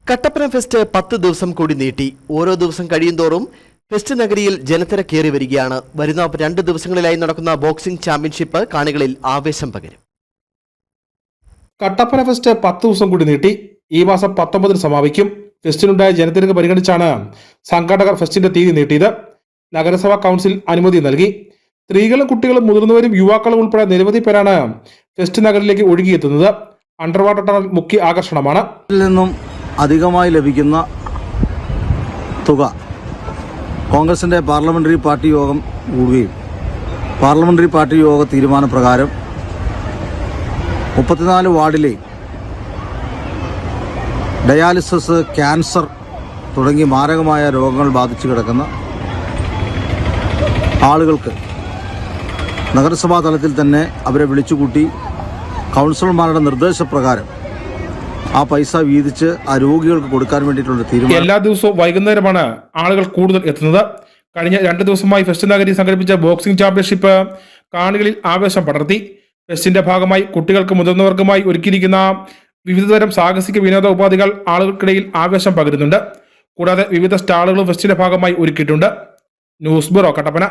Kattappana fest 10 ദിവസം കൂടി നീട്ടി. ഓരോ ദിവസം കഴിയുന്തോറും ഫെസ്റ്റ് നഗരിയിൽ ജനത്തിരക്കേറി വരികയാണ്. വരുന്ന 2 ദിവസങ്ങളിലായി നടക്കുന്ന ബോക്സിംഗ് ചാമ്പ്യൻഷിപ്പ് കാണികളിൽ ആവേശം പകരും. കട്ടപ്പന ഫെസ്റ്റ് 10 ദിവസം കൂടി നീട്ടി. ഈ മാസം 19 സമാപിക്കും. ഫെസ്റ്റിനുണ്ടായ ജനത്തിരക്ക് പരിഗണിച്ചാണ് സംഘാടകർ ഫെസ്റ്റിന്റെ തീയതി നീട്ടിയത്. നഗരസഭാ കൗൺസിൽ അനുമതി നൽകി. സ്ത്രീകളും കുട്ടികളും മുതിർന്നവരും യുവാക്കളും ഉൾപ്പെടെ നിരവധി പേരാണ് ഫെസ്റ്റ് നഗരിലേക്ക് ഒഴുകിയെത്തുന്നത്. അണ്ടർ വാട്ടർ ടണൽ മുഖ്യ ആകർഷണമാണ്. അധികമായി ലഭിക്കുന്ന തുക കോൺഗ്രസിൻ്റെ പാർലമെൻ്ററി പാർട്ടി യോഗം കൂടുകയും പാർലമെൻ്ററി പാർട്ടി യോഗ തീരുമാനപ്രകാരം 34 വാർഡിലെ ഡയാലിസിസ്, ക്യാൻസർ തുടങ്ങി മാരകമായ രോഗങ്ങൾ ബാധിച്ചു കിടക്കുന്ന ആളുകൾക്ക് നഗരസഭാ തലത്തിൽ തന്നെ അവരെ വിളിച്ചുകൂട്ടി കൗൺസിലർമാരുടെ നിർദ്ദേശപ്രകാരം ആ പൈസ വീതിച്ച് ആ രോഗികൾക്ക് കൊടുക്കാൻ വേണ്ടിയിട്ടുള്ള തീരുമാനം. എല്ലാ ദിവസവും വൈകുന്നേരമാണ് ആളുകൾ കൂടുതൽ എത്തുന്നത്. കഴിഞ്ഞ 2 ദിവസമായി ഫെസ്റ്റ് നഗരി സംഘടിപ്പിച്ച ബോക്സിംഗ് ചാമ്പ്യൻഷിപ്പ് കാണികളിൽ ആവേശം പടർത്തി. ഫെസ്റ്റിന്റെ ഭാഗമായി കുട്ടികൾക്കും മുതിർന്നവർക്കുമായി ഒരുക്കിയിരിക്കുന്ന വിവിധതരം സാഹസിക വിനോദ ഉപാധികൾ ആളുകൾക്കിടയിൽ ആവേശം പകരുന്നുണ്ട്. കൂടാതെ വിവിധ സ്റ്റാളുകളും ഫെസ്റ്റിന്റെ ഭാഗമായി ഒരുക്കിയിട്ടുണ്ട്. News bureau, Kattappana.